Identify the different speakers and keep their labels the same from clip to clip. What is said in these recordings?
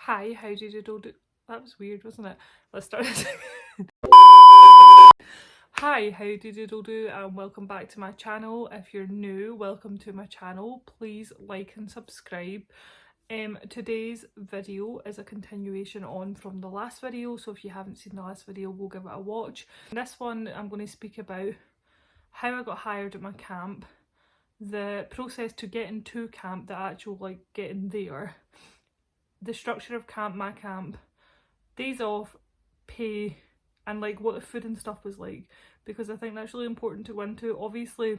Speaker 1: Hi, how did you do? That was weird, wasn't it? Let's start this again. Hi, how did you do? And welcome back to my channel. If you're new, welcome to my channel. Please like and subscribe. Today's video is a continuation on from the last video, so if you haven't seen the last video, go give it a watch. In this one, I'm going to speak about how I got hired at my camp, the process to get into camp, the actual getting there, the structure of camp, my camp, days off, pay, and what the food and stuff was like, because I think that's really important to go into. Obviously,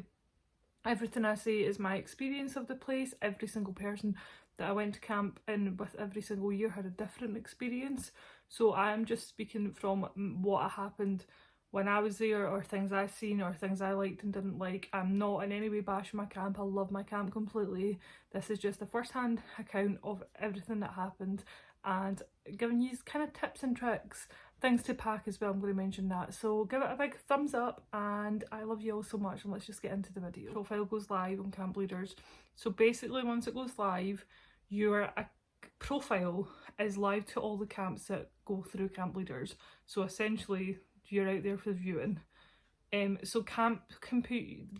Speaker 1: everything I say is my experience of the place. Every single person that I went to camp in with every single year had a different experience, so I'm just speaking from what happened when I was there, or things I've seen, or things I liked and didn't like. I'm not in any way bashing my camp. I love my camp completely. This is just a first-hand account of everything that happened and giving you kind of tips and tricks, things to pack as well. I'm going to mention that. So give it a big thumbs up, and I love you all so much, and let's just get into the video. Profile goes live on Camp Leaders. So basically, once it goes live, your profile is live to all the camps that go through Camp Leaders. So essentially, you're out there for the viewing. So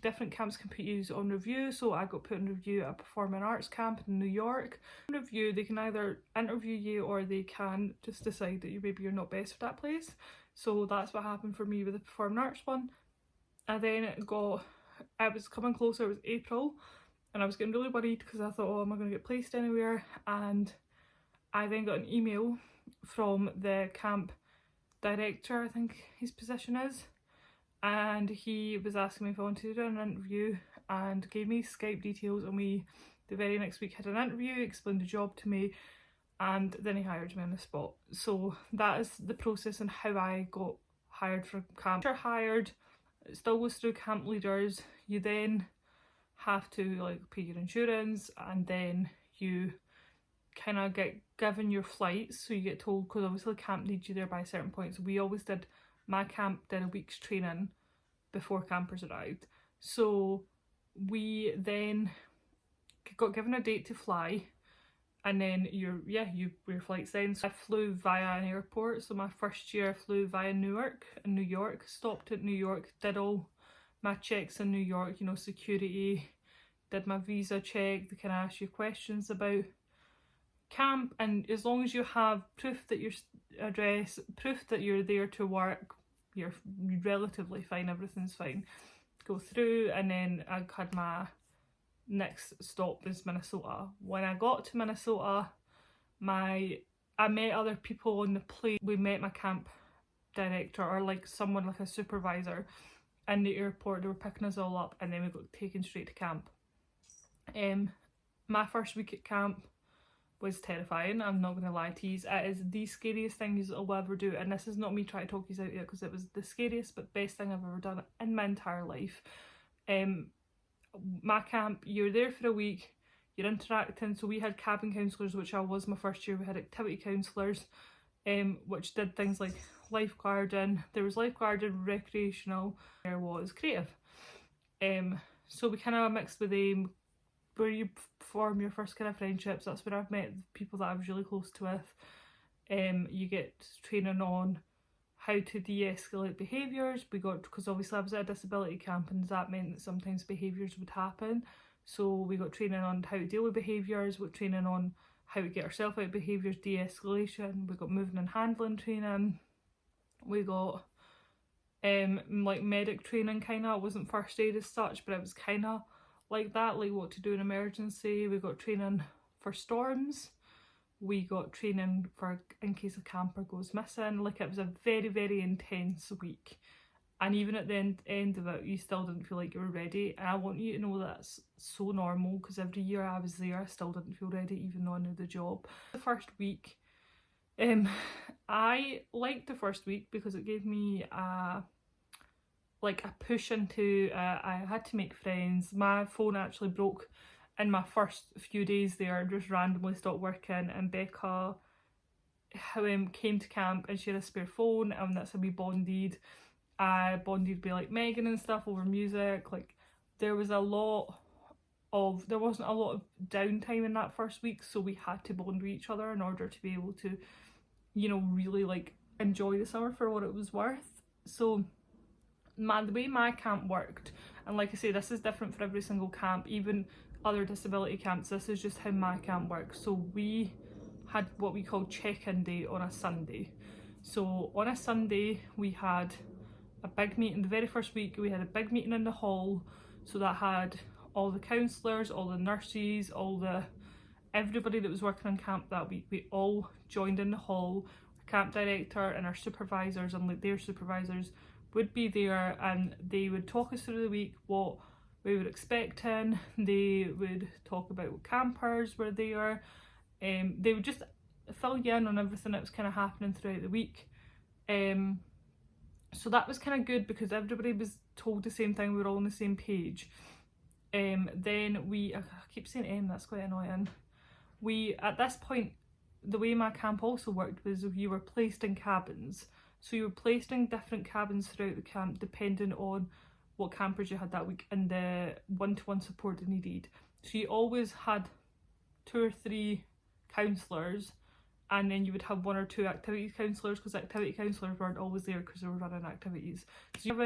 Speaker 1: different camps can put you on review. So I got put on review at a performing arts camp in New York. On review, they can either interview you, or they can just decide that maybe you're not best for that place. So that's what happened for me with the performing arts one. I then I was coming closer, it was April, and I was getting really worried because I thought, oh, am I going to get placed anywhere? And I then got an email from the camp director, I think his position is, and he was asking me if I wanted to do an interview and gave me Skype details, and we the very next week had an interview, explained the job to me, and then he hired me on the spot. So that is the process and how I got hired for camp. You're hired, it still goes through Camp Leaders. You then have to pay your insurance, and then you kind of get given your flights. So you get told, because obviously camp needs you there by a certain point, so we always did, my camp did a week's training before campers arrived. So we then got given a date to fly, and then your flights then. So I flew via an airport. So my first year I flew via New York, stopped at New York, did all my checks in New York, security, did my visa check. They can ask you questions about camp, and as long as you have proof that your address, proof that you're there to work, you're relatively fine, everything's fine. Go through, and then I had my next stop was Minnesota. When I got to Minnesota, I met other people on the plane. We met my camp director, or someone like a supervisor in the airport. They were picking us all up, and then we got taken straight to camp. My first week at camp was terrifying, I'm not going to lie to you. It is the scariest thing I'll ever do, and this is not me trying to talk you out yet, because it was the scariest but best thing I've ever done in my entire life. My camp, you're there for a week, you're interacting. So we had cabin counsellors, which I was my first year. We had activity counsellors, which did things like lifeguarding. There was lifeguarding, recreational, there was creative. So we kind of mixed with them, where you form your first kind of friendships. That's where I've met people that I was really close to with. You get training on how to de-escalate behaviours. We got, because obviously I was at a disability camp, and that meant that sometimes behaviours would happen. So we got training on how to deal with behaviours, we got training on how to get ourselves out of behaviours, de-escalation. We got moving and handling training. We got medic training, kind of. It wasn't first aid as such, but it was kind of like that, what to do in emergency. We got training for storms. We got training for in case a camper goes missing. It was a very, very intense week, and even at the end of it, you still didn't feel like you were ready. And I want you to know that's so normal, because every year I was there, I still didn't feel ready, even though I knew the job. The first week, I liked the first week because it gave me a push into, I had to make friends. My phone actually broke in my first few days there, just randomly stopped working, and Becca came to camp and she had a spare phone, and that's how we bonded. I bonded with Megan and stuff over music. There was a lot there wasn't a lot of downtime in that first week, so we had to bond with each other in order to be able to, you know, really like enjoy the summer for what it was worth. So the way my camp worked, and like I say, this is different for every single camp, even other disability camps, this is just how my camp works. So we had what we call check-in day on a Sunday. So on a Sunday we had a big meeting. The very first week we had a big meeting in the hall, so that had all the counsellors, all the nurses, everybody that was working on camp that week. We all joined in the hall. Our camp director and our supervisors and like their supervisors would be there, and they would talk us through the week, what we were expecting. They would talk about what campers were there. They would just fill you in on everything that was kind of happening throughout the week. So that was kind of good because everybody was told the same thing, we were all on the same page. Then I keep saying that's quite annoying. At this point, the way my camp also worked was you were placed in cabins. So you were placed in different cabins throughout the camp depending on what campers you had that week and the one-to-one support they needed. So you always had 2 or 3 counsellors, and then you would have 1 or 2 activities counsellors, because activity counsellors weren't always there because they were running activities. So you're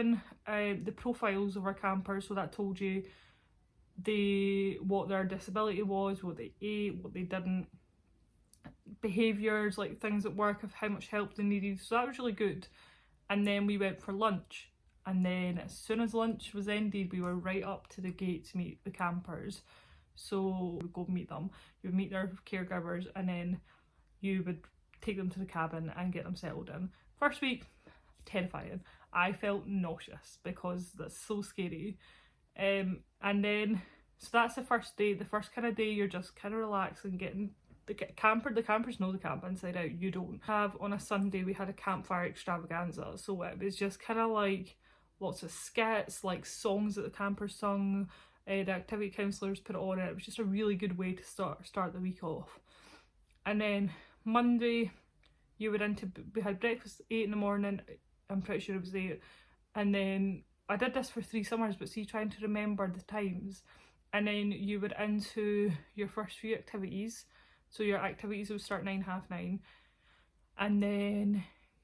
Speaker 1: having the profiles of our campers, so that told you what their disability was, what they ate, what they didn't, behaviours, like things at work of how much help they needed. So that was really good. And then we went for lunch, and then as soon as lunch was ended we were right up to the gate to meet the campers. So we would go meet them, you would meet their caregivers, and then you would take them to the cabin and get them settled in. First week, terrifying. I felt nauseous because that's so scary. And then, so that's the first day. The first kind of day you're just kind of relaxing, getting the campers know the camp inside out, you don't. On a Sunday we had a campfire extravaganza, so it was just kind of like lots of skits, like songs that the campers sung, the activity counsellors put it on, and it was just a really good way to start the week off. And then Monday we had breakfast at 8 in the morning, I'm pretty sure it was 8, and then I did this for 3 summers, but see, trying to remember the times. And then you would into your first few activities. So your activities would start 9, half 9, and then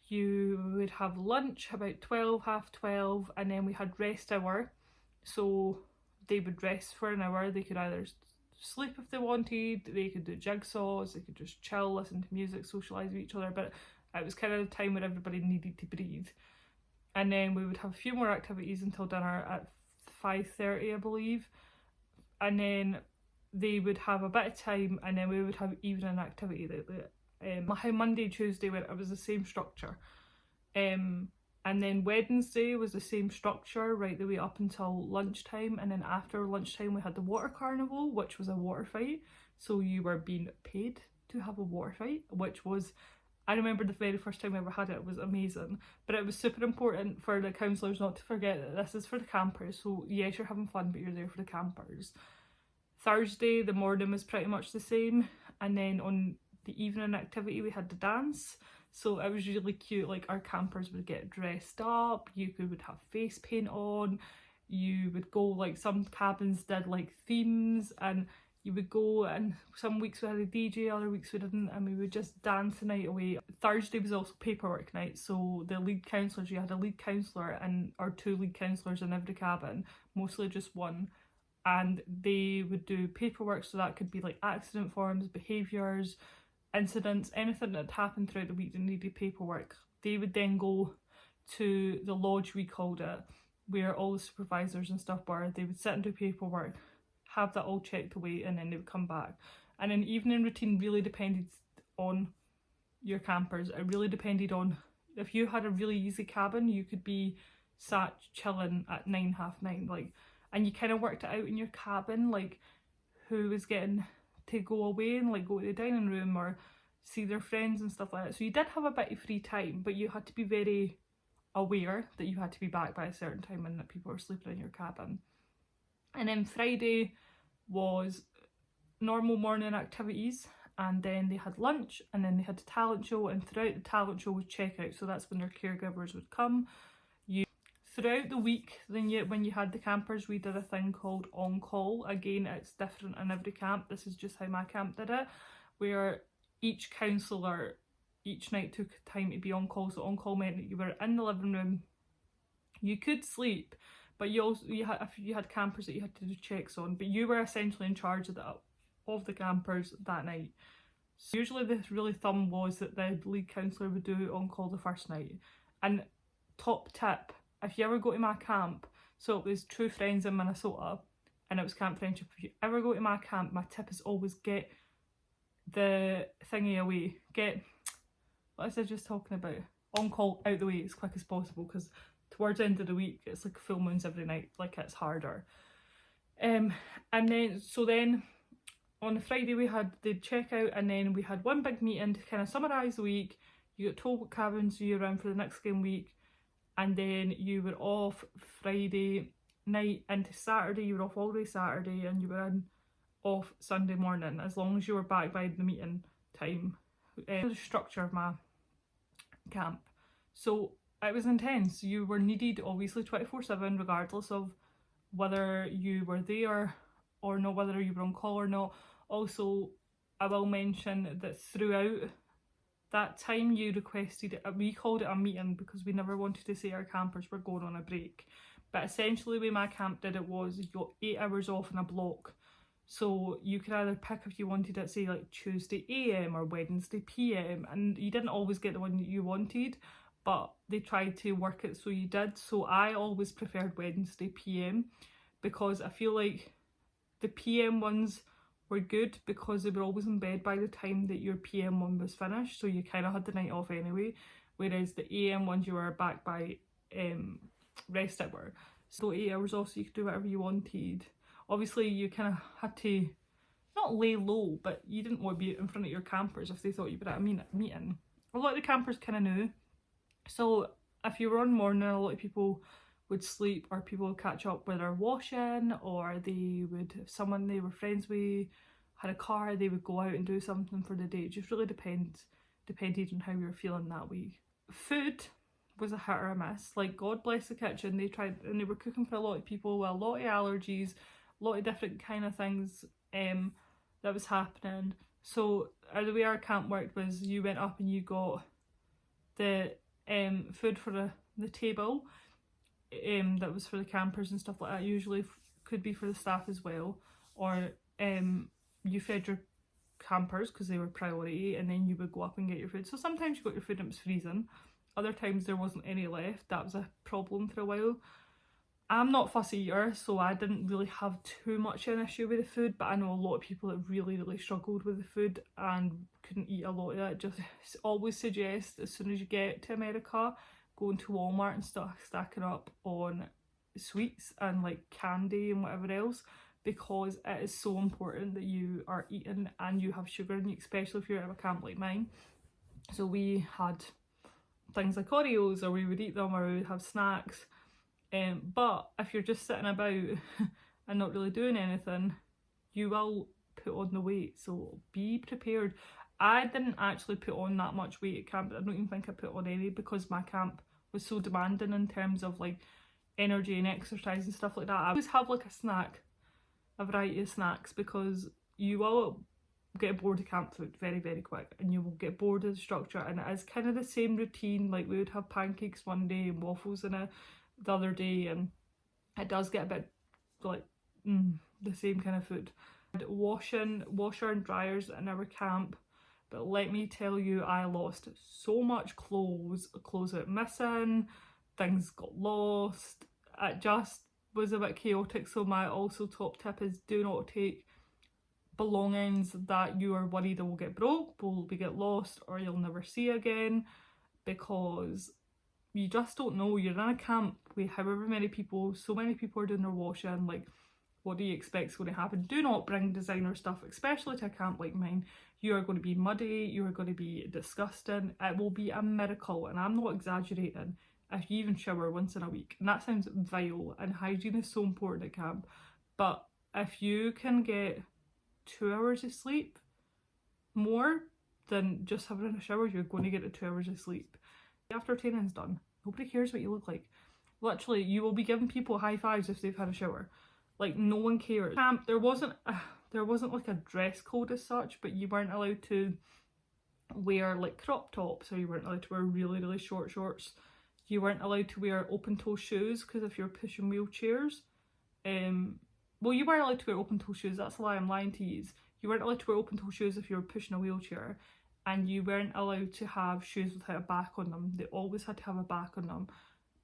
Speaker 1: you would have lunch about 12, half 12, and then we had rest hour. So they would rest for an hour. They could either sleep if they wanted, they could do jigsaws, they could just chill, listen to music, socialise with each other, but it was kind of the time where everybody needed to breathe. And then we would have a few more activities until dinner at 5:30, I believe, and then they would have a bit of time, and then we would have evening activity. How Monday, Tuesday went, it was the same structure. And then Wednesday was the same structure right the way up until lunchtime, and then after lunchtime we had the water carnival, which was a water fight. So you were being paid to have a water fight, which was, I remember the very first time I ever had it, it was amazing. But it was super important for the counsellors not to forget that this is for the campers. So yes, you're having fun, but you're there for the campers. Thursday, the morning was pretty much the same, and then on the evening activity we had the dance. So it was really cute, like our campers would get dressed up, would have face paint on, you would go, like some cabins did like themes, and you would go, and some weeks we had a DJ, other weeks we didn't, and we would just dance the night away. Thursday was also paperwork night, so the lead counsellors, you had a lead counsellor or 2 lead counsellors in every cabin, mostly just 1. And they would do paperwork, so that could be like accident forms, behaviours, incidents, anything that had happened throughout the week that needed paperwork. They would then go to the lodge, we called it, where all the supervisors and stuff were. They would sit and do paperwork, have that all checked away, and then they would come back. And an evening routine really depended on your campers. It really depended on, if you had a really easy cabin, you could be sat chilling at 9, half 9, like, and you kind of worked it out in your cabin, like who was getting to go away and like go to the dining room or see their friends and stuff like that. So you did have a bit of free time, but you had to be very aware that you had to be back by a certain time and that people were sleeping in your cabin. And then Friday was normal morning activities, and then they had lunch, and then they had the talent show, and throughout the talent show was checkout. So that's when their caregivers would come. throughout the week, then when you had the campers, we did a thing called on call. Again, it's different in every camp. This is just how my camp did it, where each counsellor each night took time to be on call. So on call meant that you were in the living room. You could sleep, but you had campers that you had to do checks on, but you were essentially in charge of the campers that night. So usually the really thumb was that the lead counsellor would do on call the first night. And top tip, if you ever go to my camp, so it was True Friends in Minnesota and it was Camp Friendship, if you ever go to my camp, my tip is always get the thingy away, what was I just talking about? On call out the way as quick as possible, because towards the end of the week it's like full moons every night, like it's harder. And then on the Friday we had the checkout, and then we had one big meeting to kind of summarise the week. You got told what cabins you were in for the next game week, and then you were off Friday night into Saturday. You were off all day Saturday, and you were off Sunday morning, as long as you were back by the meeting time. The structure of my camp. So it was intense. You were needed obviously 24/7, regardless of whether you were there or not, whether you were on call or not. Also, I will mention that throughout that time you requested, we called it a meeting because we never wanted to say our campers were going on a break, but essentially the way my camp did it was you got 8 hours off in a block. So you could either pick if you wanted it, say like Tuesday AM or Wednesday PM, and you didn't always get the one that you wanted, but they tried to work it so you did. So I always preferred Wednesday PM because I feel like the PM ones were good because they were always in bed by the time that your PM one was finished, so you kind of had the night off anyway, whereas the AM ones you were back by rest hour. So 8 hours off so you could do whatever you wanted. Obviously you kind of had to not lay low, but you didn't want to be in front of your campers if they thought you were at a meeting. A lot of the campers kind of knew, so if you were on morning, a lot of people would sleep, or people would catch up with their washing, or they would, if someone they were friends with had a car, they would go out and do something for the day. It just really depended on how you were feeling that week. Food was a hit or a miss. Like, God bless the kitchen, they tried, and they were cooking for a lot of people with a lot of allergies, a lot of different kind of things that was happening. So the way our camp worked was you went up and you got the food for the table that was for the campers and stuff like that. Usually could be for the staff as well, or you fed your campers because they were priority, and then you would go up and get your food. So sometimes you got your food and it was freezing, other times there wasn't any left. That was a problem for a while. I'm not a fussy eater, so I didn't really have too much an issue with the food, but I know a lot of people that really struggled with the food and couldn't eat a lot of it. Just always suggest, as soon as you get to America, going to Walmart and start stacking up on sweets and like candy and whatever else, because it is so important that you are eating and you have sugar in you, especially if you're at a camp like mine. So we had things like Oreos, or we would eat them, or we would have snacks. But if you're just sitting about and not really doing anything, you will put on the weight, so be prepared. I didn't actually put on that much weight at camp. I don't even think I put on any, because my camp was so demanding in terms of like energy and exercise and stuff like that. I always have like a snack, a variety of snacks, because you will get bored of camp food very quick, and you will get bored of the structure, and it is kind of the same routine. Like, we would have pancakes one day and waffles in it the other day, and it does get a bit like the same kind of food. Washer and dryers in our camp, but let me tell you, I lost so much clothes went missing, things got lost. It just was a bit chaotic. So my also top tip is, do not take belongings that you are worried will get broke, will get lost, or you'll never see again, because you just don't know. You're in a camp with however many people, so many people are doing their washing. Like, what do you expect is going to happen? Do not bring designer stuff, especially to a camp like mine. You are going to be muddy, you are going to be disgusting. It will be a miracle, and I'm not exaggerating, if you even shower once in a week. And that sounds vile, and hygiene is so important at camp, but if you can get 2 hours of sleep more than just having a shower, you're going to get the 2 hours of sleep. After training's done, nobody cares what you look like. Literally, you will be giving people high fives if they've had a shower. Like, no one cares. Camp, there wasn't like a dress code as such, but you weren't allowed to wear like crop tops, or you weren't allowed to wear really, really short shorts. You weren't allowed to wear open toe shoes, because if you're pushing wheelchairs, well, you weren't allowed to wear open toe shoes, that's a lie, I'm lying to you. You weren't allowed to wear open toe shoes if you were pushing a wheelchair, and you weren't allowed to have shoes without a back on them. They always had to have a back on them,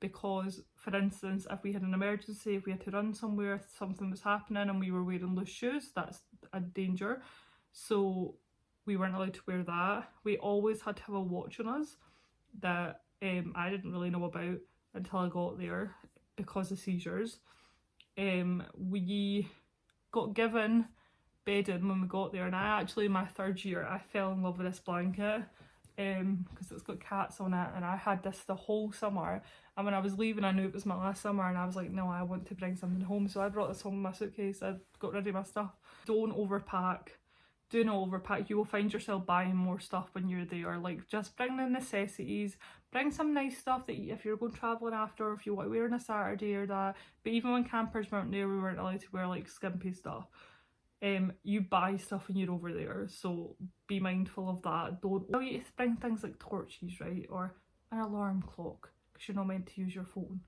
Speaker 1: because, for instance, if we had an emergency, if we had to run somewhere, if something was happening and we were wearing loose shoes, that's a danger. So we weren't allowed to wear that. We always had to have a watch on us that I didn't really know about until I got there because of seizures. We got given bedding when we got there, and I actually, my 3rd year, I fell in love with this blanket because it's got cats on it, and I had this the whole summer, and when I was leaving I knew it was my last summer, and I was like, no, I want to bring something home, so I brought this home in my suitcase. I got rid of my stuff. Don't overpack. Do not overpack. You will find yourself buying more stuff when you're there. Like, just bring the necessities, bring some nice stuff that if you're going travelling after, or if you want to wear on a Saturday or that. But even when campers weren't there, we weren't allowed to wear like skimpy stuff. You buy stuff when you're over there, so be mindful of that. Don't tell you to bring things like torches, right, or an alarm clock, because you're not meant to use your phone.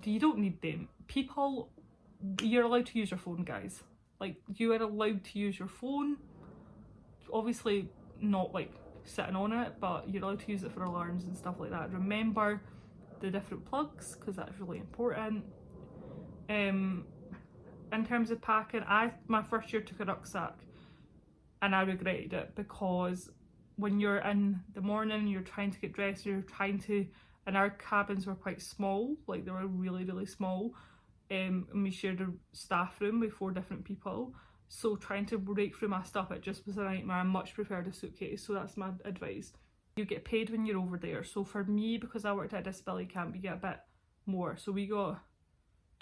Speaker 1: You don't need them. People, you're allowed to use your phone, guys. Like, you are allowed to use your phone, obviously not like sitting on it, but you're allowed to use it for alarms and stuff like that. Remember the different plugs, because that's really important. In terms of packing, my 1st year took a rucksack, and I regretted it, because when you're in the morning, you're trying to get dressed, and our cabins were quite small, like they were really, really small. And we shared a staff room with 4 different people, so trying to break through my stuff, it just was a nightmare. I much preferred a suitcase, so that's my advice. You get paid when you're over there, so for me, because I worked at a disability camp, you get a bit more, so we got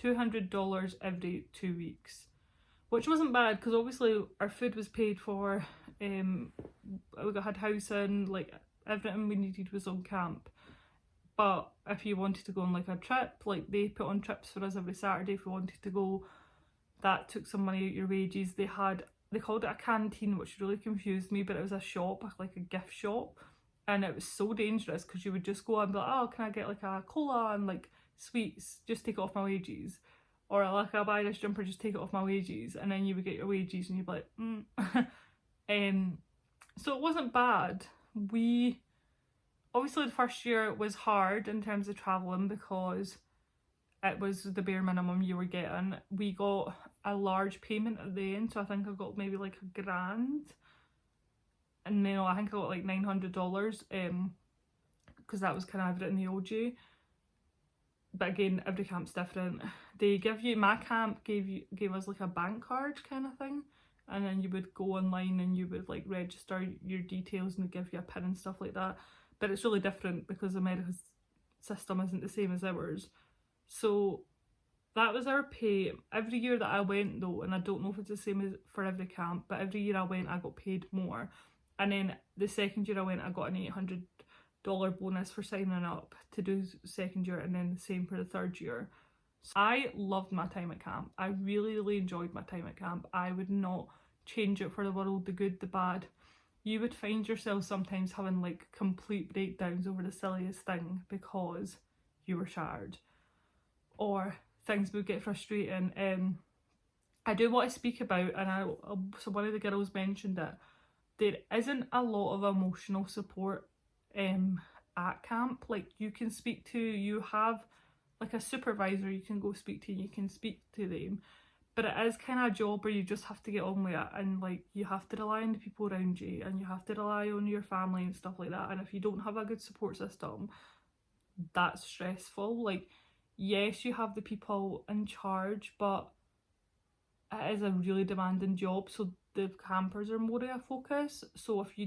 Speaker 1: $200 every 2 weeks, which wasn't bad, because obviously our food was paid for, we had housing, like everything we needed was on camp. But if you wanted to go on like a trip, like they put on trips for us every Saturday if we wanted to go, that took some money out your wages. They called it a canteen, which really confused me, but it was a shop, like a gift shop, and it was so dangerous, because you would just go and be like, oh, can I get like a cola and like sweets, just take it off my wages, or like I'll buy this jumper, just take it off my wages, and then you would get your wages and you'd be like so it wasn't bad. Obviously the 1st year was hard in terms of travelling, because it was the bare minimum you were getting. We got a large payment at the end, so I think I got maybe like $1,000, and then I think I got like $900, because that was kind of everything they owed you. But again, every camp's different. They give you, my camp gave us like a bank card kind of thing, and then you would go online and you would like register your details, and they give you a pin and stuff like that. But it's really different, because America's system isn't the same as ours. So that was our pay. Every year that I went though, and I don't know if it's the same as for every camp, but every year I went I got paid more. And then the 2nd year I went, I got an $800 bonus for signing up to do 2nd year, and then the same for the 3rd year. So I loved my time at camp. I really, really enjoyed my time at camp. I would not change it for the world, the good, the bad. You would find yourself sometimes having like complete breakdowns over the silliest thing because you were shattered, or things would get frustrating. I do want to speak about, and so one of the girls mentioned it, there isn't a lot of emotional support at camp. Like, you can speak to, you have like a supervisor you can go speak to, you can speak to them, but it is kind of a job where you just have to get on with it, and like you have to rely on the people around you, and you have to rely on your family and stuff like that. And if you don't have a good support system, that's stressful. Like, yes, you have the people in charge, but it is a really demanding job, so the campers are more of a focus. So if you're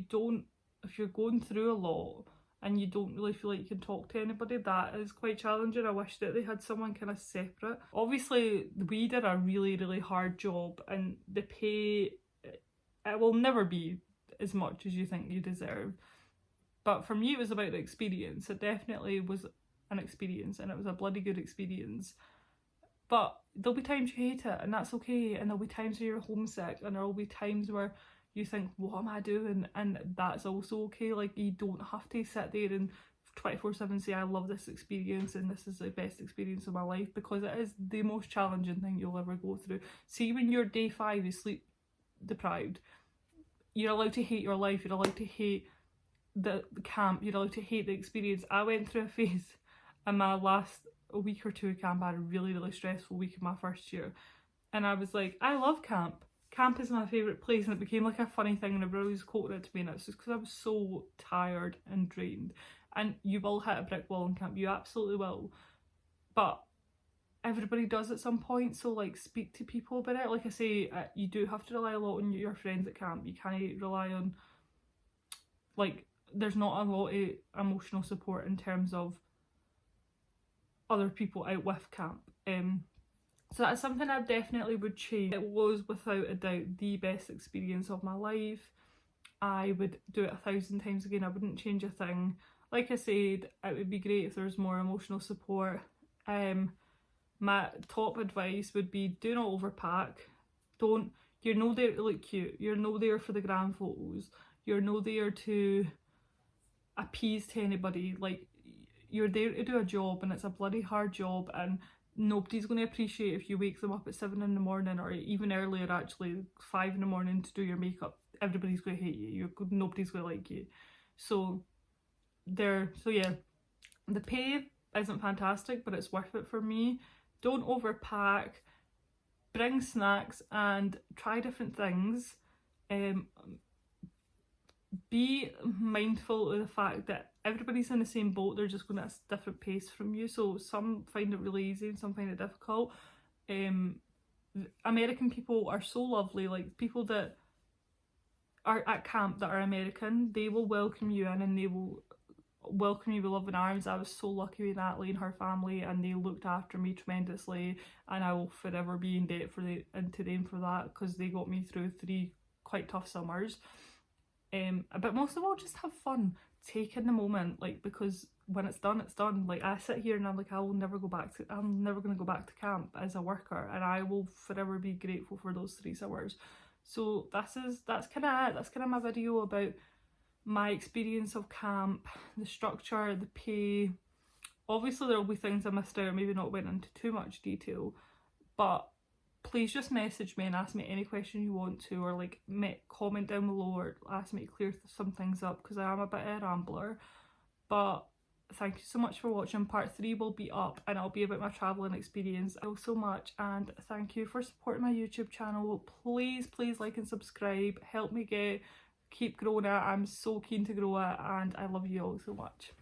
Speaker 1: going through a lot and you don't really feel like you can talk to anybody, that is quite challenging. I wish that they had someone kind of separate. Obviously we did a really, really hard job, and the pay, it will never be as much as you think you deserve, but for me it was about the experience. It definitely was an experience, and it was a bloody good experience. But there'll be times you hate it, and that's okay, and there'll be times where you're homesick, and there'll be times where you think, what am I doing? And that's also okay. Like, you don't have to sit there and 24/7 say, I love this experience and this is the best experience of my life, because it is the most challenging thing you'll ever go through. See, when you're day 5, you sleep deprived, you're allowed to hate your life, you're allowed to hate the camp, you're allowed to hate the experience. I went through a phase in my last week or two of camp. I had a really stressful week in my first year, and I was like, I love camp. Camp is my favourite place, and it became like a funny thing and everybody was quoting it to me, and it's just because I was so tired and drained. And you will hit a brick wall in camp, you absolutely will, but everybody does at some point. So like, speak to people about it. Like I say, you do have to rely a lot on your friends at camp. You can't rely on, like, there's not a lot of emotional support in terms of other people out with camp. So that's something I definitely would change. It was without a doubt the best experience of my life. I would do it 1,000 times again. I wouldn't change a thing. Like I said, it would be great if there was more emotional support. My top advice would be, do not overpack. You're no there to look cute. You're no there for the grand photos. You're no there to appease to anybody. Like, you're there to do a job, and it's a bloody hard job, and nobody's going to appreciate if you wake them up at 7 in the morning, or even earlier, actually 5 in the morning, to do your makeup. Everybody's going to hate you. Nobody's going to like you. So yeah, the pay isn't fantastic, but it's worth it for me. Don't overpack, bring snacks and try different things. Be mindful of the fact that everybody's in the same boat, they're just going at a different pace from you. So some find it really easy and some find it difficult. American people are so lovely. Like, people that are at camp that are American, they will welcome you in and they will welcome you with loving arms. I was so lucky with Natalie and her family, and they looked after me tremendously, and I will forever be in debt to them for that, because they got me through 3 quite tough summers. But most of all, just have fun, take in the moment, like, because when it's done, it's done. Like, I sit here and I'm like, I'm never going to go back to camp as a worker, and I will forever be grateful for those 3 summers. So that's kind of it. That's kind of my video about my experience of camp, the structure, the pay. Obviously there will be things I missed out, maybe not went into too much detail, but please just message me and ask me any question you want to, or like comment down below or ask me to clear some things up, because I am a bit of a rambler. But thank you so much for watching. Part 3 will be up, and it'll be about my travelling experience. Thank you so much, and thank you for supporting my YouTube channel. Please like and subscribe, help me keep growing it. I'm so keen to grow it, and I love you all so much.